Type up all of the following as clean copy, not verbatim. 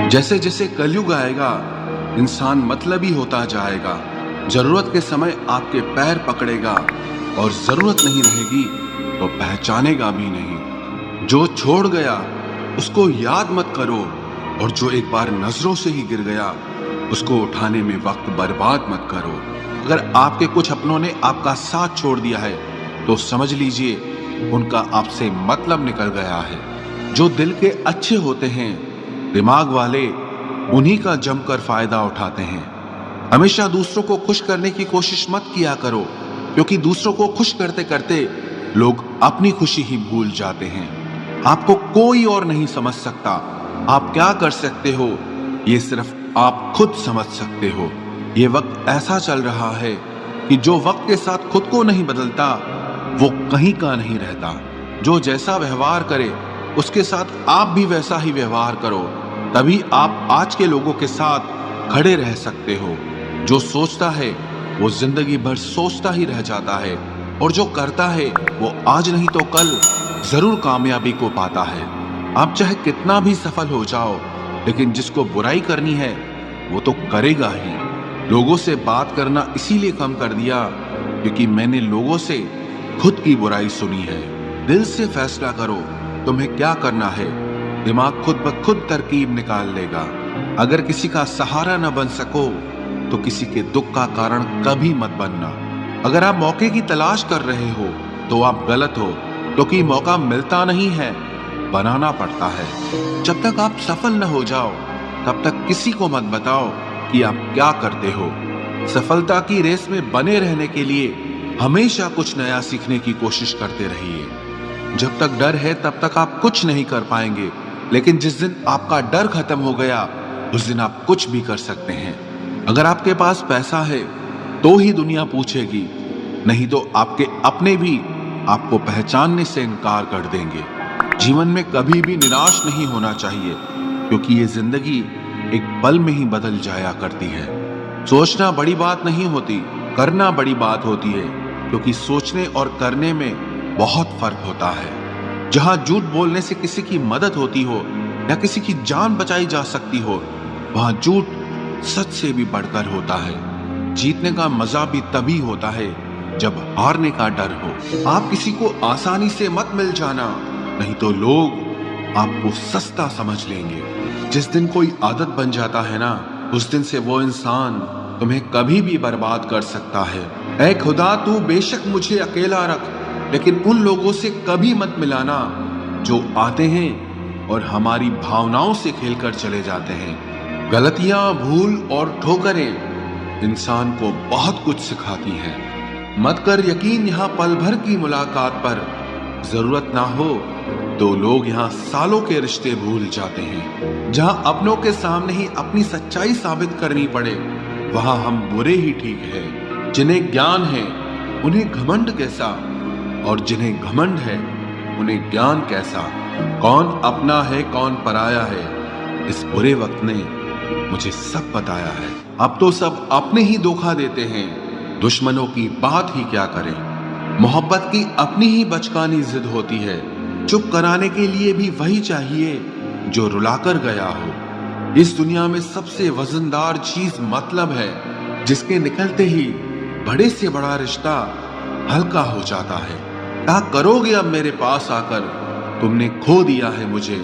जैसे जैसे कलयुग आएगा, इंसान मतलबी होता जाएगा। जरूरत के समय आपके पैर पकड़ेगा और जरूरत नहीं रहेगी तो पहचानेगा भी नहीं। जो छोड़ गया उसको याद मत करो, और जो एक बार नजरों से ही गिर गया उसको उठाने में वक्त बर्बाद मत करो। अगर आपके कुछ अपनों ने आपका साथ छोड़ दिया है तो समझ लीजिए उनका आपसे मतलब निकल गया है। जो दिल के अच्छे होते हैं, दिमाग वाले, उन्हीं का जमकर फायदा उठाते हैं। हमेशा दूसरों को खुश करने की कोशिश मत किया करो, क्योंकि दूसरों को खुश करते करते लोग अपनी खुशी ही भूल जाते हैं। आपको कोई और नहीं समझ सकता। आप क्या कर सकते हो ये सिर्फ आप खुद समझ सकते हो। ये वक्त ऐसा चल रहा है कि जो वक्त के साथ खुद को नहीं बदलता वो कहीं का नहीं रहता। जो जैसा व्यवहार करे उसके साथ आप भी वैसा ही व्यवहार करो, तभी आप आज के लोगों के साथ खड़े रह सकते हो। जो सोचता है वो जिंदगी भर सोचता ही रह जाता है, और जो करता है वो आज नहीं तो कल जरूर कामयाबी को पाता है। आप चाहे कितना भी सफल हो जाओ, लेकिन जिसको बुराई करनी है वो तो करेगा ही। लोगों से बात करना इसीलिए कम कर दिया क्योंकि मैंने लोगों से खुद की बुराई सुनी है। दिल से फैसला करो तुम्हें क्या करना है, दिमाग खुद ब खुद तरकीब निकाल लेगा। अगर किसी का सहारा न बन सको तो किसी के दुख का कारण कभी मत बनना। अगर आप मौके की तलाश कर रहे हो तो आप गलत हो, क्योंकि मौका मिलता नहीं है, बनाना पड़ता है। जब तक आप सफल न हो जाओ तब तक किसी को मत बताओ कि आप क्या करते हो। सफलता की रेस में बने रहने के लिए हमेशा कुछ नया सीखने की कोशिश करते रहिए। जब तक डर है तब तक आप कुछ नहीं कर पाएंगे, लेकिन जिस दिन आपका डर खत्म हो गया उस दिन आप कुछ भी कर सकते हैं। अगर आपके पास पैसा है तो ही दुनिया पूछेगी, नहीं तो आपके अपने भी आपको पहचानने से इनकार कर देंगे। जीवन में कभी भी निराश नहीं होना चाहिए, क्योंकि ये जिंदगी एक पल में ही बदल जाया करती है। सोचना बड़ी बात नहीं होती, करना बड़ी बात होती है, क्योंकि सोचने और करने में बहुत फर्क होता है। जहां झूठ बोलने से किसी की मदद होती हो या किसी की जान बचाई जा सकती हो, वहां झूठ सच से भी बढ़कर होता है। जीतने का मजा भी तभी होता है जब हारने का डर हो। आप किसी को आसानी से मत मिल जाना, नहीं तो लोग आपको सस्ता समझ लेंगे। जिस दिन कोई आदत बन जाता है ना, उस दिन से वो इंसान तुम्हें कभी भी बर्बाद कर सकता है। ऐ खुदा, तू बेशक मुझे अकेला रख, लेकिन उन लोगों से कभी मत मिलाना जो आते हैं और हमारी भावनाओं से खेलकर चले जाते हैं। गलतियां, भूल और ठोकरें इंसान को बहुत कुछ सिखाती हैं। मत कर यकीन यहाँ पल भर की मुलाकात पर, जरूरत ना हो तो लोग यहाँ सालों के रिश्ते भूल जाते हैं। जहां अपनों के सामने ही अपनी सच्चाई साबित करनी पड़े, वहां हम बुरे ही ठीक है। जिन्हें ज्ञान है उन्हें घमंड कैसा, और जिन्हें घमंड है उन्हें ज्ञान कैसा। कौन अपना है कौन पराया है, इस बुरे वक्त ने मुझे सब बताया है। अब तो सब अपने ही धोखा देते हैं, दुश्मनों की बात ही क्या करें। मोहब्बत की अपनी ही बचकानी जिद होती है, चुप कराने के लिए भी वही चाहिए जो रुलाकर गया हो। इस दुनिया में सबसे वजनदार चीज मतलब है, जिसके निकलते ही बड़े से बड़ा रिश्ता हल्का हो जाता है। क्या करोगे अब मेरे पास आकर, तुमने खो दिया है मुझे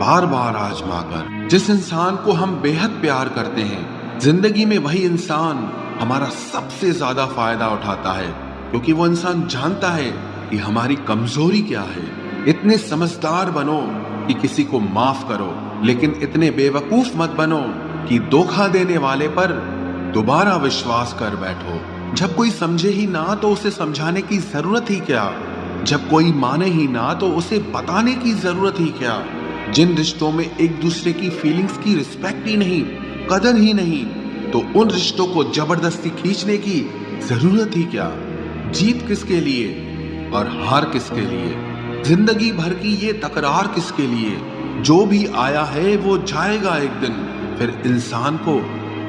बार बार आजमा कर। जिस इंसान को हम बेहद प्यार करते हैं, जिंदगी में वही इंसान हमारा सबसे ज्यादा फायदा उठाता है, क्योंकि वो इंसान जानता है कि हमारी कमजोरी क्या है। इतने समझदार बनो कि किसी को माफ करो, लेकिन इतने बेवकूफ मत बनो कि धोखा देने वाले पर दोबारा विश्वास कर बैठो। जब कोई समझे ही ना तो उसे समझाने की जरूरत ही क्या, जब कोई माने ही ना तो उसे बताने की जरूरत ही क्या। जिन रिश्तों में एक दूसरे की फीलिंग्स की रिस्पेक्ट ही नहीं, कदर ही नहीं, तो उन रिश्तों को जबरदस्ती खींचने की जरूरत ही क्या। जीत किसके लिए और हार किसके लिए, जिंदगी भर की ये तकरार किसके लिए। जो भी आया है वो जाएगा एक दिन, फिर इंसान को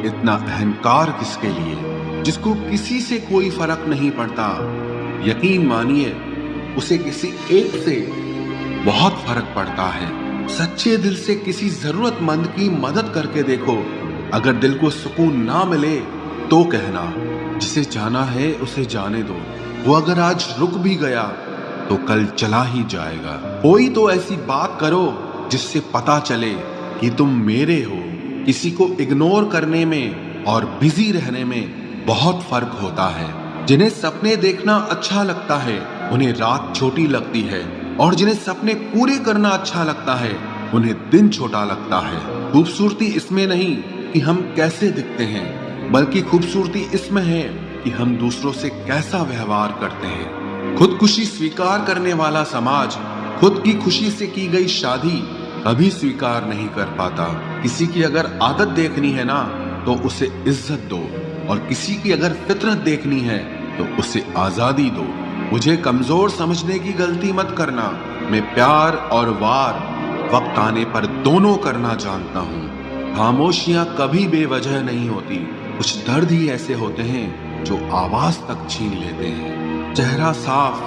इतना अहंकार किसके लिए, जिसको किसी से कोई फर्क नहीं पड़ता। यकीन मानिए उसे किसी एक से बहुत फर्क पड़ता है। सच्चे दिल से किसी जरूरतमंद की मदद करके देखो। अगर दिल को सुकून ना मिले तो कहना, जिसे जाना है उसे जाने दो। वो अगर आज रुक भी गया तो कल चला ही जाएगा। कोई तो ऐसी बात करो जिससे पता चले कि तुम मेरे हो। किसी को इग्नोर करने में और बिजी रहने में बहुत फर्क होता है। जिन्हें सपने देखना अच्छा लगता है उन्हें रात छोटी लगती है, और जिन्हें सपने पूरे करना अच्छा लगता है उन्हें दिन छोटा लगता है। खूबसूरती इसमें नहीं कि हम कैसे दिखते हैं, बल्कि खूबसूरती इसमें है कि हम दूसरों से कैसा व्यवहार करते हैं। खुदकुशी स्वीकार करने वाला समाज खुद की खुशी से की गई शादी कभी स्वीकार नहीं कर पाता। किसी की अगर आदत देखनी है ना तो उसे इज्जत दो, और किसी की अगर फितरत देखनी है तो उसे आजादी दो। मुझे कमजोर समझने की गलती मत करना। मैं प्यार और वार वक्त आने पर दोनों करना जानता हूँ। खामोशियां कभी बेवजह नहीं होती। कुछ दर्द ही ऐसे होते हैं जो आवाज तक छीन लेते हैं। चेहरा साफ,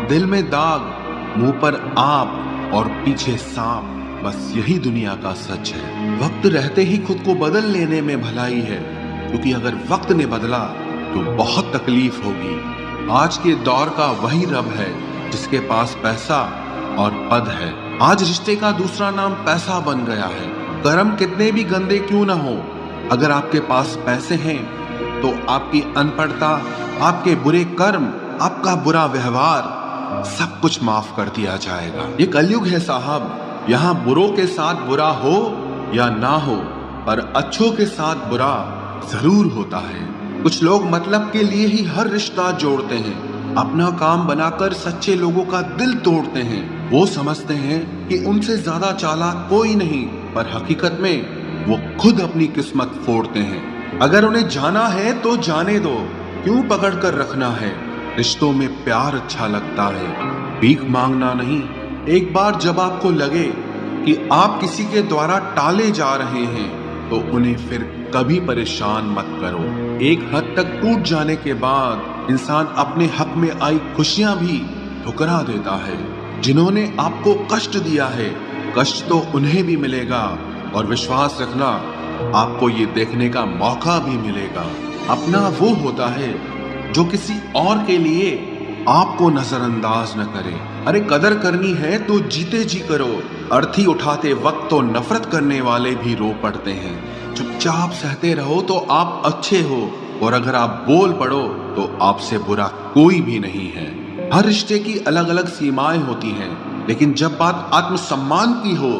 दिल में दाग, मुंह पर आप और पीछे सांप, बस यही दुनिया का सच है। वक्त रहते ही खुद को बदल लेने में भलाई है, क्योंकि अगर वक्त ने बदला तो बहुत तकलीफ होगी। आज के दौर का वही रब है जिसके पास पैसा और पद है। आज रिश्ते का दूसरा नाम पैसा बन गया है। कर्म कितने भी गंदे क्यों ना हो, अगर आपके पास पैसे हैं तो आपकी अनपढ़ता, आपके बुरे कर्म, आपका बुरा व्यवहार सब कुछ माफ कर दिया जाएगा। ये कलयुग है साहब। यहाँ बुरों के साथ बुरा हो या ना हो, पर अच्छों के साथ बुरा जरूर होता है। कुछ लोग मतलब के लिए ही हर रिश्ता जोड़ते हैं, अपना काम बनाकर सच्चे लोगों का दिल तोड़ते हैं। वो समझते हैं कि उनसे ज्यादा चालाक कोई नहीं, पर हकीकत में वो खुद अपनी किस्मत फोड़ते हैं। अगर उन्हें जाना है तो जाने दो, क्यों पकड़ कर रखना है। रिश्तों में प्यार अच्छा लगता है, भीख मांगना नहीं। एक बार जब आपको लगे कि आप किसी के द्वारा टाले जा रहे हैं तो उन्हें फिर कभी परेशान मत करो। एक हद तक टूट जाने के बाद इंसान अपने हक में आई खुशियां भी ठुकरा देता है। जिन्होंने आपको कष्ट दिया है, कष्ट तो उन्हें भी मिलेगा, और विश्वास रखना आपको ये देखने का मौका भी मिलेगा। अपना वो होता है जो किसी और के लिए आपको नजरअंदाज न करे। अरे कदर करनी है तो जीते जी करो। अर्थी उठाते वक्त तो नफरत करने वाले भी रो पड़ते हैं। चुपचाप सहते रहो तो आप अच्छे हो, और अगर आप बोल पड़ो तो आपसे बुरा कोई भी नहीं है। हर रिश्ते की अलग अलग सीमाएं होती हैं, लेकिन जब बात आत्मसम्मान की हो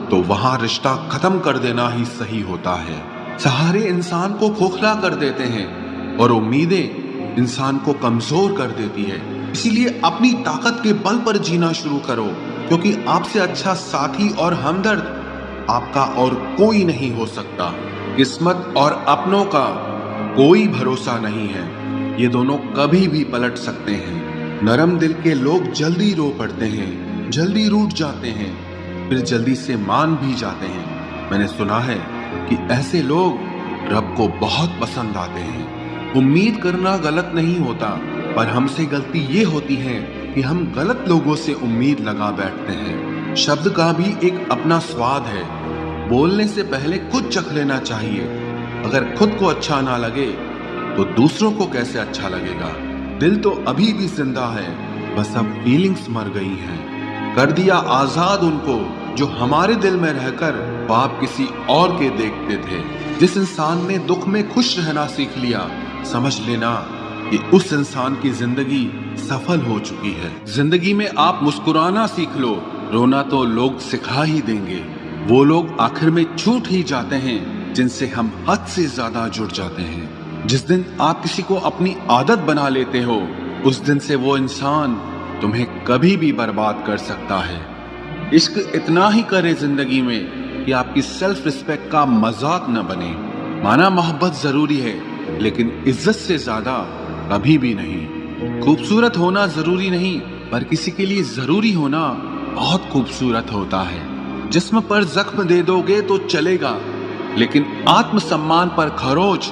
तो वहां रिश्ता खत्म कर देना ही सही होता है। सहारे इंसान को खोखला कर देते हैं, और उम्मीदें इंसान को कमजोर कर देती है। इसीलिए अपनी ताकत के बल पर जीना शुरू करो, क्योंकि आपसे अच्छा साथी और हमदर्द आपका और कोई नहीं हो सकता। किस्मत और अपनों का कोई भरोसा नहीं है, ये दोनों कभी भी पलट सकते हैं। नरम दिल के लोग जल्दी रो पड़ते हैं, जल्दी रूठ जाते हैं, फिर जल्दी से मान भी जाते हैं। मैंने सुना है कि ऐसे लोग रब को बहुत पसंद आते हैं। उम्मीद करना गलत नहीं होता, पर हमसे गलती ये होती है कि हम गलत लोगों से उम्मीद लगा बैठते हैं। शब्द का भी एक अपना स्वाद है। बोलने से पहले खुद चख लेना चाहिए। अगर खुद को अच्छा ना लगे तो दूसरों को कैसे अच्छा लगेगा। दिल तो अभी भी जिंदा है, बस अब फीलिंग्स मर गई हैं। कर दिया आजाद उनको जो हमारे दिल में रहकर ख्वाब किसी और के देखते थे। जिस इंसान ने दुख में खुश रहना सीख लिया, समझ लेना कि उस इंसान की जिंदगी सफल हो चुकी है। जिंदगी में आप मुस्कुराना सीख लो, रोना तो लोग सिखा ही देंगे। वो लोग आखिर में छूट ही जाते हैं जिनसे हम हद से ज्यादा जुड़ जाते हैं। जिस दिन आप किसी को अपनी आदत बना लेते हो, उस दिन से वो इंसान तुम्हें कभी भी बर्बाद कर सकता है। इश्क इतना ही करे जिंदगी में कि आपकी सेल्फ रिस्पेक्ट का मजाक न बने। माना मोहब्बत जरूरी है, लेकिन इज्जत से ज्यादा कभी भी नहीं। खूबसूरत होना जरूरी नहीं, पर किसी के लिए जरूरी होना बहुत खूबसूरत होता है। जिस्म पर जख्म दे दोगे तो चलेगा, लेकिन आत्मसम्मान पर खरोच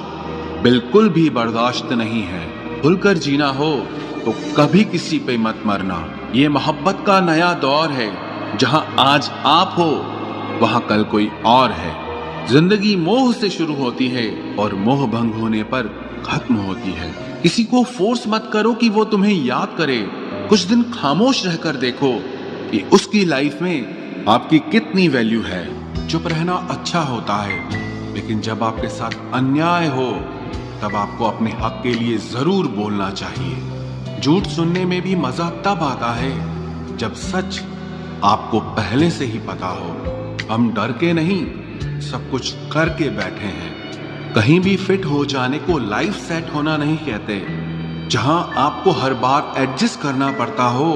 बिल्कुल भी बर्दाश्त नहीं है। खुलकर जीना हो तो कभी किसी पे मत मरना। ये मोहब्बत का नया दौर है, जहां आज आप हो वहां कल कोई और है। जिंदगी मोह से शुरू होती है और मोह भंग होने पर खत्म होती है। किसी को फोर्स मत करो कि वो तुम्हें याद करे। कुछ दिन खामोश रहकर देखो कि उसकी लाइफ में आपकी कितनी वैल्यू है। चुप रहना अच्छा होता है, लेकिन जब आपके साथ अन्याय हो तब आपको अपने हक के लिए जरूर बोलना चाहिए। झूठ सुनने में भी मजा तब आता है जब सच आपको पहले से ही पता हो। हम डर के नहीं, सब कुछ करके बैठे हैं। कहीं भी फिट हो जाने को लाइफ सेट होना नहीं कहते। जहां आपको हर बार एडजस्ट करना पड़ता हो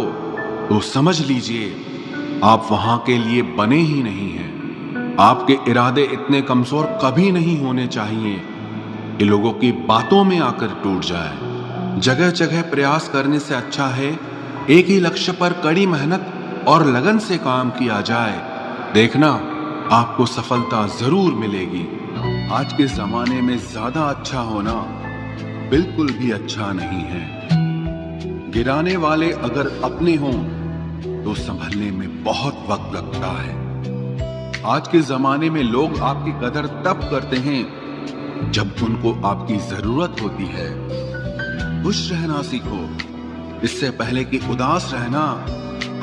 तो समझ लीजिए आप वहां के लिए बने ही नहीं हैं। आपके इरादे इतने कमजोर कभी नहीं होने चाहिए कि लोगों की बातों में आकर टूट जाए। जगह जगह प्रयास करने से अच्छा है एक ही लक्ष्य पर कड़ी मेहनत और लगन से काम किया जाए। देखना आपको सफलता जरूर मिलेगी। आज के जमाने में ज्यादा अच्छा होना बिल्कुल भी अच्छा नहीं है। गिराने वाले अगर अपने हों तो संभलने में बहुत वक्त लगता है। आज के जमाने में लोग आपकी कदर तब करते हैं जब उनको आपकी जरूरत होती है। खुश रहना सीखो, इससे पहले कि उदास रहना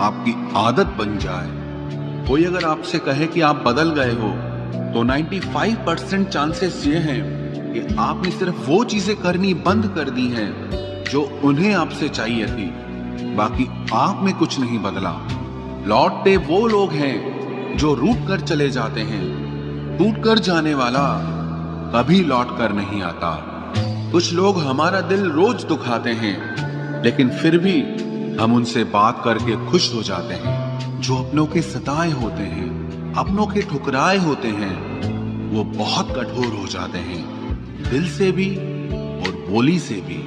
आपकी आदत बन जाए। कोई अगर आपसे कहे कि आप बदल गए हो तो 95% चांसेस ये हैं कि आपने सिर्फ वो चीजें करनी बंद कर दी हैं जो उन्हें आपसे चाहिए थी। बाकी आप में कुछ नहीं बदला। लौटते वो लोग हैं जो रूठ कर चले जाते हैं। टूट कर जाने वाला कभी लौट कर नहीं आता। कुछ लोग हमारा दिल रोज दुखाते हैं, लेकिन फिर भी हम उनसे बात करके खुश हो जाते हैं। जो अपनों के सताए होते हैं, अपनों के ठुकराए होते हैं, वो बहुत कठोर हो जाते हैं, दिल से भी और बोली से भी।